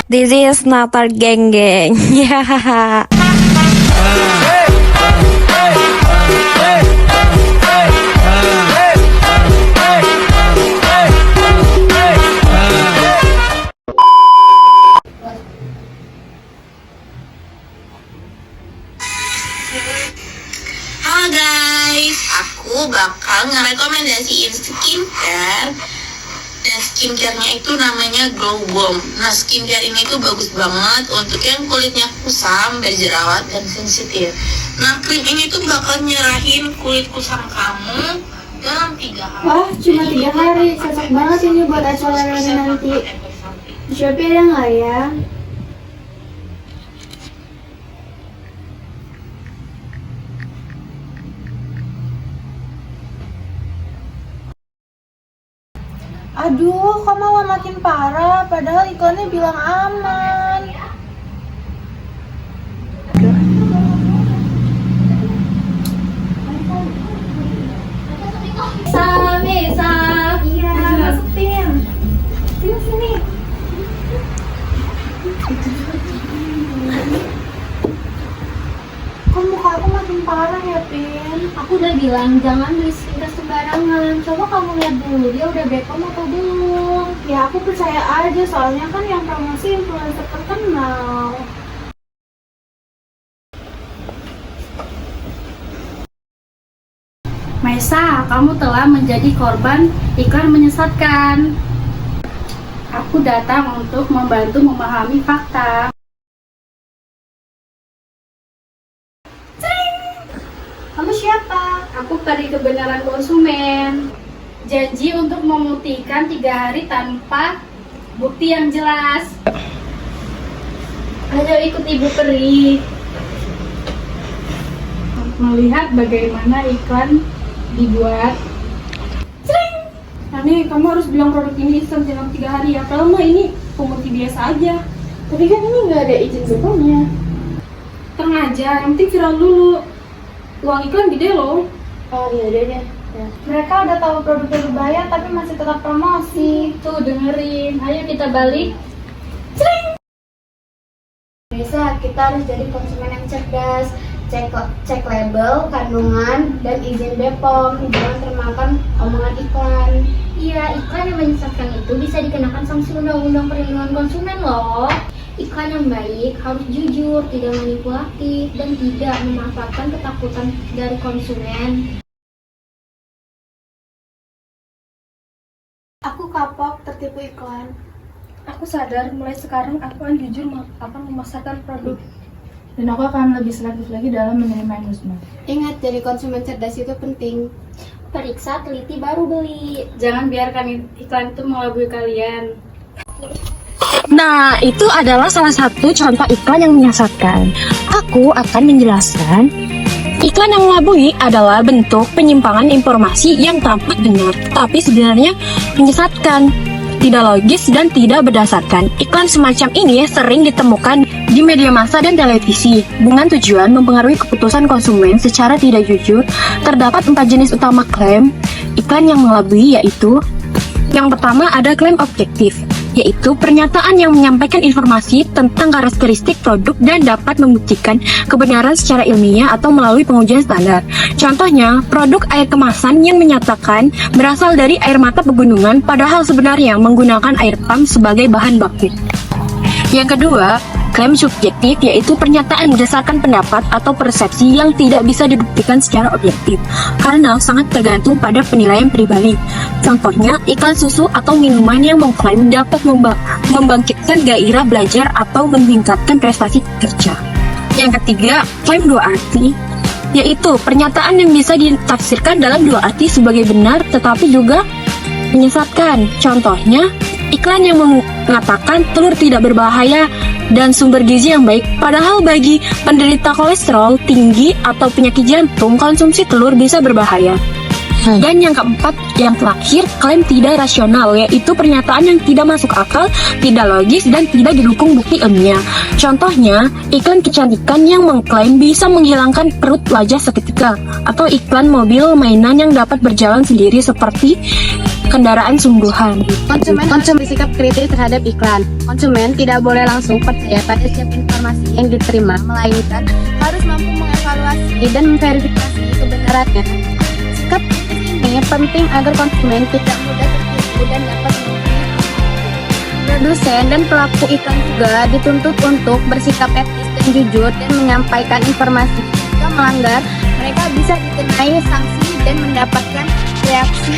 This is not our geng. Yeah. Halo guys, aku bakal ngerekomendasiin skincare. Dan skincare-nya itu namanya Glow Bomb. Nah, skincare ini tuh bagus banget untuk yang kulitnya kusam, berjerawat, dan sensitif. Nah, krim ini tuh bakal nyerahin kulit kusam kamu dalam 3 hari. Wah, cuma 3 hari. Cocok banget ini buat acara nanti. Di Shopee ada nggak ya? Aduh, kok malah makin parah, padahal iklannya bilang aman. Mesa. Iya, masukin. Sini. Kok muka aku makin parah ya, Pin? Aku udah bilang jangan beli skincare sembarangan. Coba kamu lihat dulu dia udah BPOM atau belum. Ya aku percaya aja, soalnya kan yang promosi influencer terkenal. Maisa, kamu telah menjadi korban iklan menyesatkan. Aku datang untuk membantu memahami fakta. Kamu siapa? Aku peri kebenaran konsumen. Janji untuk memutihkan 3 hari tanpa bukti yang jelas. Ayo ikut Ibu Peri. Melihat bagaimana iklan dibuat. Nah nih, kamu harus bilang produk ini instan dalam 3 hari ya. Kalau mah ini pemutih biasa aja. Tapi kan ini nggak ada izin BPOM-nya. Tenang aja, yang penting viral dulu. Uang iklan gede loh. Oh iya deh. Ya. Mereka udah tahu produknya berbahaya tapi masih tetap promosi. Tuh dengerin. Ayo kita balik. Bisa, kita harus jadi konsumen yang cerdas. Cek label, kandungan, dan izin BPOM. Jangan termakan omongan iklan. Iya, iklan yang menyesatkan itu bisa dikenakan sanksi Undang-Undang Perlindungan Konsumen loh. Iklan yang baik harus jujur, tidak manipulatif, dan tidak memanfaatkan ketakutan dari konsumen. Aku kapok tertipu iklan. Aku sadar mulai sekarang aku akan jujur akan memasarkan produk. Dan aku akan lebih selektif lagi dalam menerima endorsement. Ingat, jadi konsumen cerdas itu penting. Periksa, teliti, baru beli. Jangan biarkan iklan itu mengelabui kalian. Nah, itu adalah salah satu contoh iklan yang menyesatkan. Aku akan menjelaskan. Iklan yang melabui adalah bentuk penyimpangan informasi yang tampak benar, tapi sebenarnya menyesatkan, tidak logis, dan tidak berdasarkan. Iklan semacam ini sering ditemukan di media massa dan televisi dengan tujuan mempengaruhi keputusan konsumen secara tidak jujur. Terdapat 4 jenis utama klaim iklan yang melabui, yaitu yang pertama ada klaim objektif, yaitu pernyataan yang menyampaikan informasi tentang karakteristik produk dan dapat membuktikan kebenaran secara ilmiah atau melalui pengujian standar. Contohnya, produk air kemasan yang menyatakan berasal dari air mata pegunungan, padahal sebenarnya menggunakan air pump sebagai bahan baku. Yang kedua, klaim subjektif, yaitu pernyataan berdasarkan pendapat atau persepsi yang tidak bisa dibuktikan secara objektif karena sangat tergantung pada penilaian pribadi. Contohnya, iklan susu atau minuman yang mengklaim dapat membangkitkan gairah belajar atau meningkatkan prestasi kerja. Yang ketiga, klaim 2 arti, yaitu pernyataan yang bisa ditafsirkan dalam 2 arti sebagai benar tetapi juga menyesatkan. Contohnya, iklan yang mengatakan telur tidak berbahaya dan sumber gizi yang baik. Padahal bagi penderita kolesterol tinggi atau penyakit jantung, konsumsi telur bisa berbahaya. Dan yang keempat, yang terakhir, klaim tidak rasional, yaitu pernyataan yang tidak masuk akal, tidak logis, dan tidak didukung bukti ilmiah. Contohnya, iklan kecantikan yang mengklaim bisa menghilangkan perut wajah seketika, atau iklan mobil mainan yang dapat berjalan sendiri seperti kendaraan sungguhan. Konsumen bersikap kritis terhadap iklan. Konsumen tidak boleh langsung percaya pada setiap informasi yang diterima, melainkan harus mampu mengevaluasi dan memverifikasi kebenarannya. Sikap kritis ini penting agar konsumen tidak mudah tertipu dan dapat mengikuti. Produsen dan pelaku iklan juga dituntut untuk bersikap etis dan jujur dan menyampaikan informasi. Jika melanggar, mereka bisa dikenai sanksi dan mendapatkan reaksi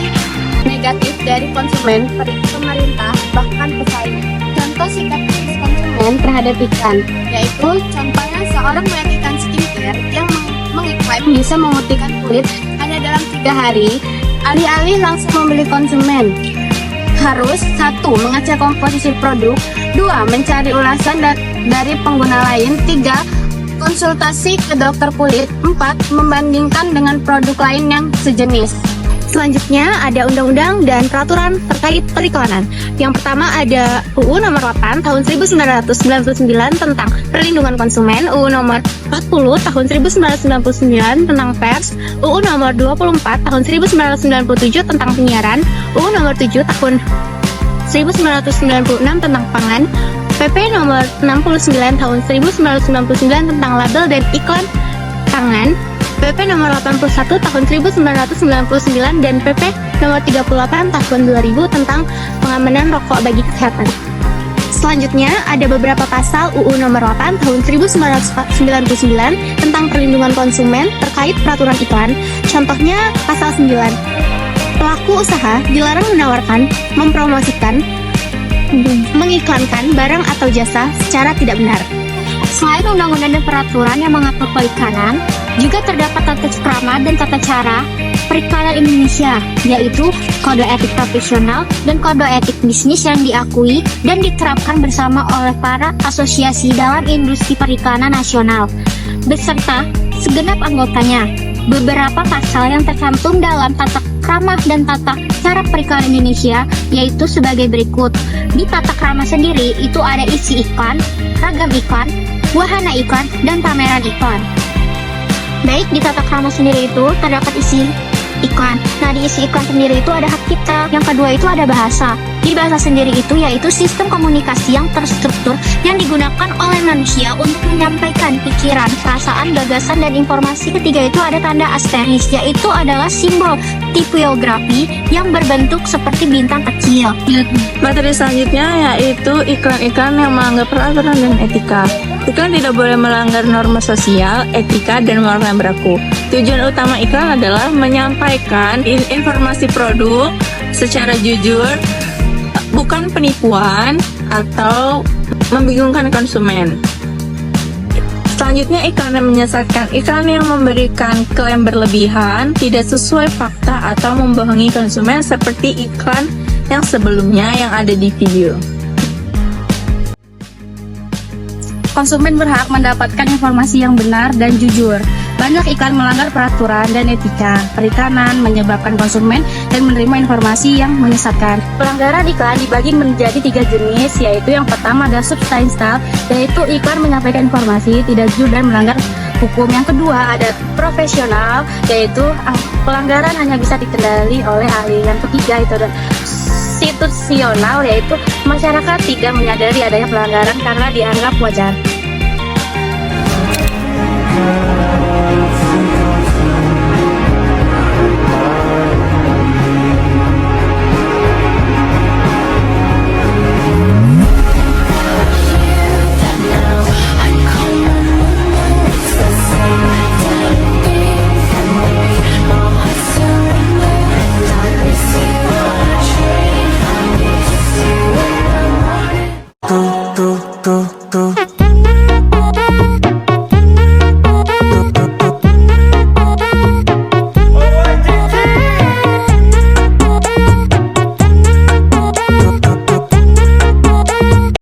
negatif dari konsumen, pemerintah, bahkan pesaing. Contoh sikap kritis konsumen terhadap iklan, yaitu contohnya seorang brand iklan skincare yang mengklaim bisa memutihkan kulit hanya dalam 3 hari. Alih-alih langsung membeli, konsumen harus 1. Mengecek komposisi produk, 2. Mencari ulasan dari pengguna lain, 3. Konsultasi ke dokter kulit, 4. Membandingkan dengan produk lain yang sejenis. Selanjutnya ada undang-undang dan peraturan terkait periklanan. Yang pertama ada UU Nomor 8 Tahun 1999 tentang Perlindungan Konsumen, UU Nomor 40 Tahun 1999 tentang Pers, UU Nomor 24 Tahun 1997 tentang Penyiaran, UU Nomor 7 Tahun 1996 tentang Pangan, PP Nomor 69 Tahun 1999 tentang Label dan Iklan Pangan, PP Nomor 81 Tahun 1999 dan PP Nomor 38 Tahun 2000 tentang pengamanan rokok bagi kesehatan. Selanjutnya ada beberapa pasal UU Nomor 8 Tahun 1999 tentang perlindungan konsumen terkait peraturan iklan. Contohnya pasal 9. Pelaku usaha dilarang menawarkan, mempromosikan, mengiklankan barang atau jasa secara tidak benar. Selain undang-undang dan peraturan yang mengatur periklanan, juga terdapat tata krama dan tata cara periklanan Indonesia, yaitu Kode Etik Profesional dan Kode Etik Bisnis yang diakui dan diterapkan bersama oleh para asosiasi dalam industri periklanan nasional, beserta segenap anggotanya. Beberapa pasal yang tercantum dalam tata krama dan tata cara periklanan Indonesia yaitu sebagai berikut. Di tata krama sendiri itu ada isi iklan, ragam iklan, wahana iklan, dan pameran iklan. Baik, di tata krama sendiri itu terdapat isi iklan. Nah, di isi iklan sendiri itu ada hak cipta. Yang kedua itu ada bahasa. Di bahasa sendiri itu yaitu sistem komunikasi yang terstruktur yang digunakan oleh manusia untuk menyampaikan pikiran, perasaan, gagasan, dan informasi. Ketiga itu ada tanda asteris, yaitu adalah simbol tipografi yang berbentuk seperti bintang kecil. Materi selanjutnya yaitu iklan-iklan yang melanggar peraturan dan etika. Iklan tidak boleh melanggar norma sosial, etika, dan moral yang berlaku. Tujuan utama iklan adalah menyampaikan informasi produk secara jujur, bukan penipuan atau membingungkan konsumen. Selanjutnya iklan yang menyesatkan. Iklan yang memberikan klaim berlebihan, tidak sesuai fakta atau membohongi konsumen seperti iklan yang sebelumnya yang ada di video. Konsumen berhak mendapatkan informasi yang benar dan jujur. Banyak iklan melanggar peraturan dan etika periklanan, menyebabkan konsumen dan menerima informasi yang menyesatkan. Pelanggaran iklan dibagi menjadi 3 jenis, yaitu yang pertama ada substansial, yaitu iklan menyampaikan informasi tidak jujur dan melanggar hukum. Yang kedua ada profesional, yaitu pelanggaran hanya bisa dikendali oleh ahli. Yang ketiga itu ada situasional, yaitu masyarakat tidak menyadari adanya pelanggaran karena dianggap wajar.